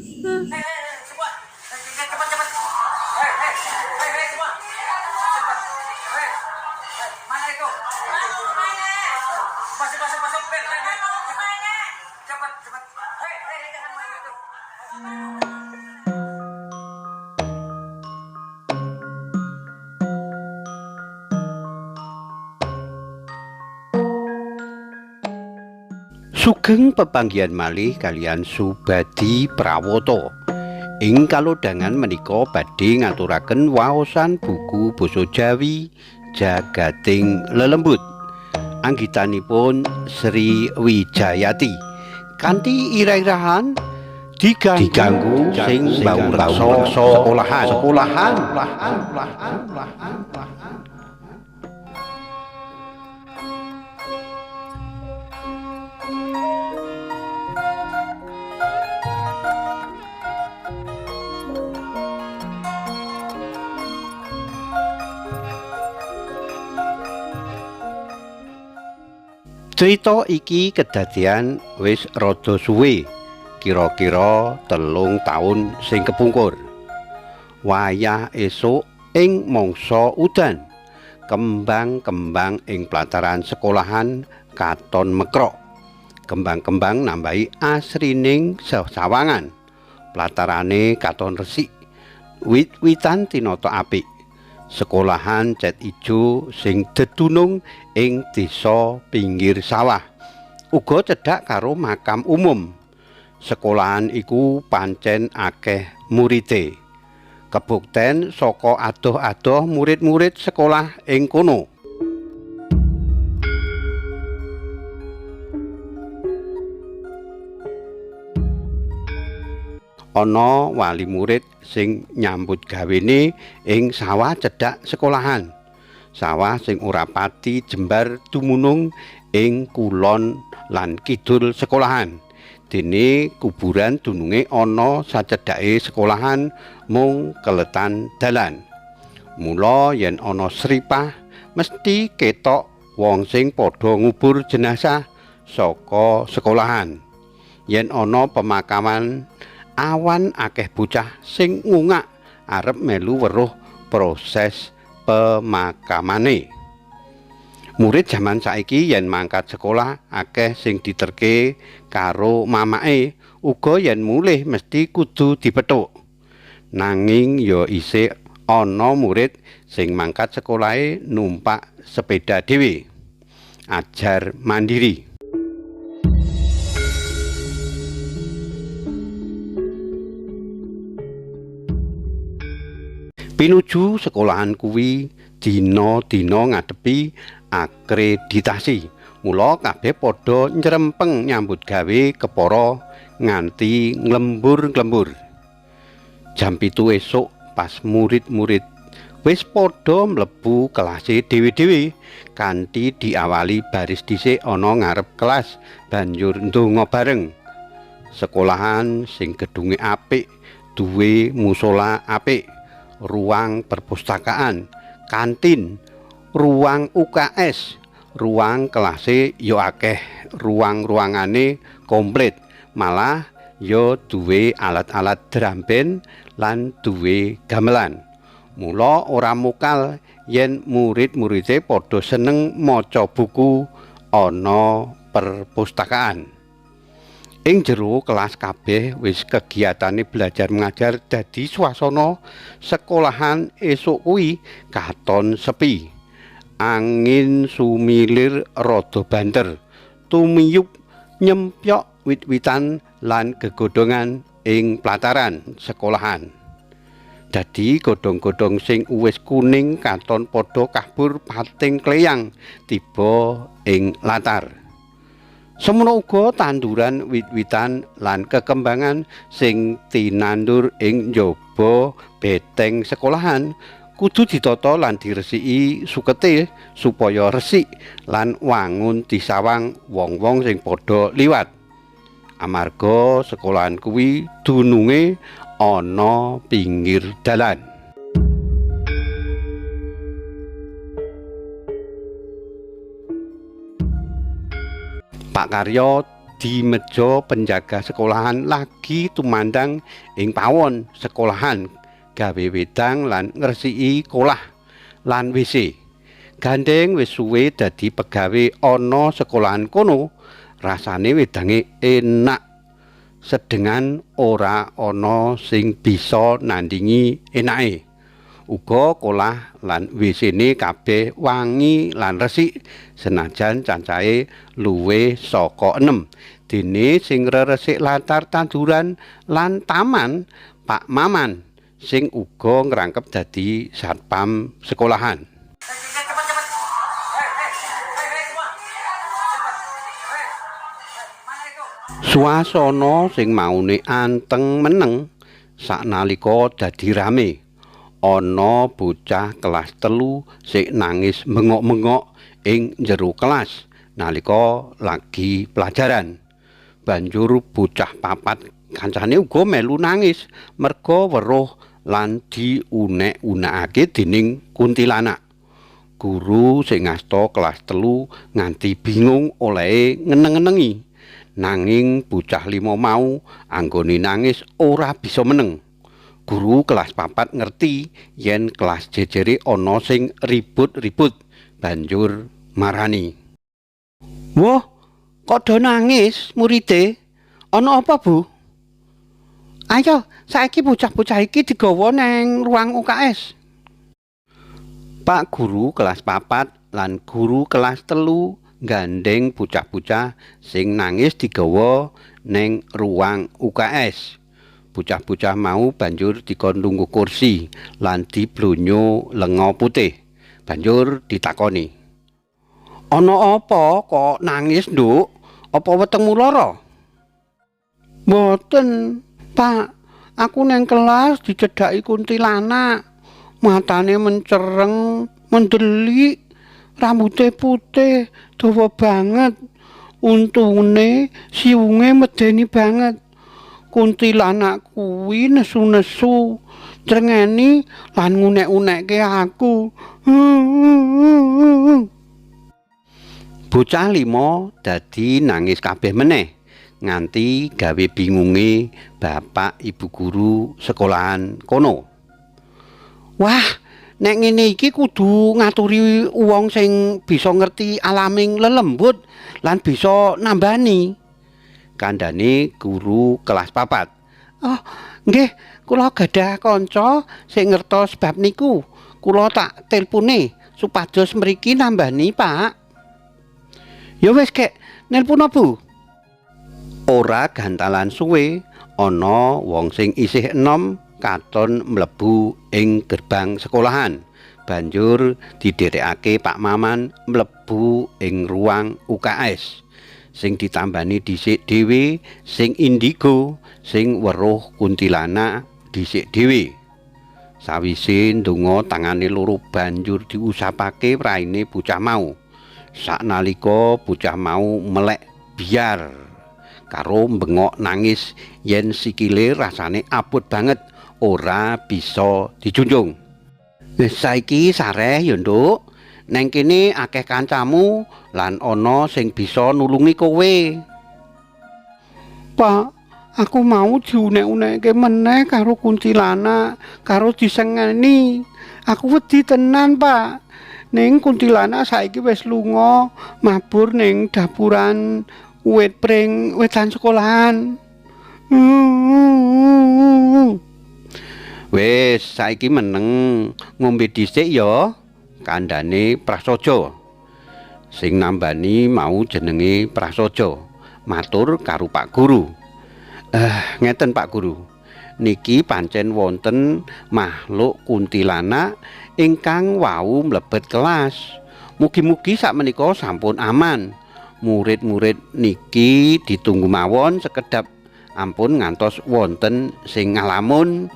Semua. Cepat cepat. Hei semua. Cepat. Hei. Mana itu? Mana? Masuk. Cepat. Hei, jangan main itu. Sugeng pepanggihan malih kalian Subadi Prawoto. Ing kalodhangan menika badhe ngaturaken waosan buku basa Jawi Jagating Lelembut. Anggitanipun Sri Wijayati. Kanthi irah-irahan diganggu sing bau sekolahan. Cerita iki kedadian wis rada suwe, kira-kira 3 taun sing kepungkur. Wayah esuk ing mangsa udan, kembang-kembang ing plataran sekolahan katon mekrok. Kembang-kembang nambahi asrining sesawangan. Platarane katon resik, wit-witan tinata apik. Sekolahan cet ijo sing dedunung ing desa pinggir sawah. Uga cedhak karo makam umum. Sekolahan iku pancen akeh murite. Kebukten saka adoh-adoh murid-murid sekolah ing kono. Ana wali murid sing nyambut gawene ing sawah cedhak sekolahan. Sawah sing ora pati jembar dumunung ing kulon lan kidul sekolahan. Dene kuburan dununge ana sacedhake sekolahan mung keletan dalan. Mula yen ana sripah mesti ketok wong sing padha ngubur jenazah saka sekolahan. Yen ana pemakaman awan akeh bocah sing ngungak arep melu weruh proses pemakamane. Murid jaman saiki yen mangkat sekolah akeh sing diterke karo mamake, uga yen mulih mesti kudu dipethuk. Nanging ya isih ana murid sing mangkat sekolahe numpak sepeda dhewe. Ajar mandiri. Pinuju sekolahan kuwi dina-dina ngadepi akreditasi. Mula kabeh padha nyrempeng nyambut gawe kepara nganti nglembur-nglembur. Jam 7 esuk pas murid-murid wis padha mlebu kelase dhewe-dhewe kanthi diawali baris dhisik ana ngarep kelas banjur ndonga bareng. Sekolahan sing gedunge apik, duwe musala apik, ruang perpustakaan, kantin, ruang UKS, ruang kelase ya akeh, ruang-ruangane komplit, malah ya duwe alat-alat drum band lan duwe gamelan. Mula ora mokal yen murid-muride padha seneng maca buku ana perpustakaan. Ing jero kelas kabeh wis kegiatane belajar mengajar dadi swasana sekolahan esuk kuwi katon sepi. Angin sumilir rada banter, tumiyup nyempyok wit-witan lan gegodhongan ing plataran sekolahan. Dadi godhong-godhong sing uwis kuning katon padha kabur pating kleyang tiba ing latar. Semono uga tanduran wit-witan lan kekembangan sing tinandur ing njaba beteng sekolahan kudu ditata lan diresiki sukete supaya resik lan wangun disawang wong-wong sing padha liwat. Amarga sekolahan kuwi dununge ana pinggir dalan. Pak Karyo dadi meja penjaga sekolahan lagi tumandang ing pawon sekolahan gawe wedang lan ngresiki kolah lan WC. Gandeng wis suwe dadi pegawe ana sekolahan kono, rasane wedange enak. Sedengan ora ana sing bisa nandingi enake. Uga kolah lan WC-ne kabeh wangi lan resik senajan cancahe luwih saka 6. Dene sing resik latar tanduran lan taman Pak Maman sing uga ngrangkep dadi satpam sekolahan. Cepat. Hei, semua. Cepat. Hei, mana itu? Suasana sing maune anteng meneng saknalika dadi rame. Ana bocah kelas 3 sing nangis mengok-mengok ing jero kelas nalika lagi pelajaran. Banjur bocah 4 kancane uga melu nangis merga weruh lan diunek-unekake dening kuntilanak. Guru sing ngasta kelas 3 nganti bingung olehe ngeneng-ngenengi. Nanging bocah 5 mau anggone nangis ora bisa meneng. Guru kelas 4 ngerti yen kelas jejere ana sing ribut-ribut, banjur marani. "Wah, kok do nangis muride? Ana apa, Bu? Ayo, saiki bocah-bocah iki digawa nang ruang UKS." Pak Guru kelas 4 lan guru kelas 3 gandeng bocah-bocah sing nangis digawa neng ruang UKS. Bocah-bocah mau banjur dikon lungguh kursi lan diblonyo lenga putih. Banjur ditakoni, "Ana apa kok nangis, Nduk? Apa wetengmu lara?" "Mboten, Pak. Aku neng kelas dicedhaki kuntilanak. Matane mencereng, mendelik, rambutnya putih, dawa banget. Untune siunge medeni banget. Kuntilanak kuwi nesu-nesu, trengeni lan ngunek-unekke aku." Bocah 5 dadi nangis kabeh meneh nganti gawe bingunge bapak ibu guru sekolahan kono. "Wah, nek ngene iki kudu ngaturi wong sing bisa ngerti alaming lelembut lan bisa nambani," kandhane guru kelas 4. "Oh, nggih, kula gadah kanca sing ngertos bab niku. Kula tak telpone supados mriki nambani, Pak." "Ya wis, Kek, nelpon Bu." Ora gantalan suwe ana wong sing isih enom katon mlebu ing gerbang sekolahan. Banjur didherekake Pak Maman mlebu ing ruang UKS. Sing ditambani dhisik dhewe sing indigo sing weruh kuntilanak dhisik dhewe. Sawise ndonga tangane loro banjur diusapake praine bocah mau. Saknalika bocah mau melek biar karo bengok nangis yen sikile rasane abot banget ora bisa dijunjung. "Wis saiki sareh ya, Nduk. Neng kene akeh kancamu lan ana sing bisa nulungi kowe." "Pak, aku mau diunek-unekke meneh karo kuntilanak, karo disengeni. Aku wedi tenan, Pak. Ning kuntilanak saiki wis lunga mabur ning dapuran wit pring wetan sekolahan." "Wis saiki meneng ngombe dhisik ya," kandhane Prasaja. Sing nambani mau jenenge Prasaja, matur karo Pak Guru. Ngeten Pak Guru. Niki pancen wonten makhluk kuntilanak ingkang wau mlebet kelas. Mugi-mugi sakmenika sampun aman. Murid-murid niki ditunggu mawon sekedap ampun ngantos wonten sing ngalamun.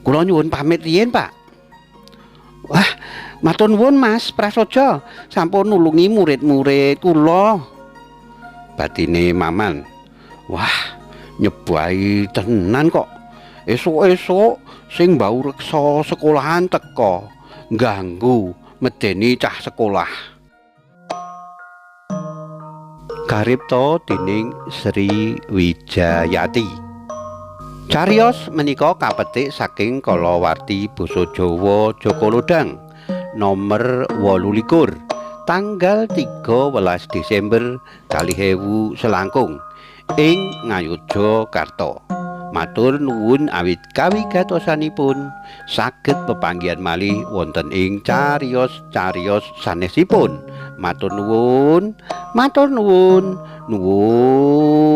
Kula nyuwun pamit riyin, Pak." "Wah, matur nuwun Mas Prasaja, sampun nulungi murid-murid kula," batine Maman. "Wah, nyebai tenan kok. Esuk-esuk sing mbau reksa sekolahan teka ganggu medeni cah sekolah." Garipta dening Sri Wijayati. Cariyos menika kapetik saking kalawarti basa Jawa Jaka Lodang nomor 28 tanggal 13 Desember 2000 selangkung ing Ngayogyakarta. Matur nuwun awit kawigatosanipun saged pepanggihan malih wonten ing cariyos-cariyos sanesipun. Matur nuwun, nuwun.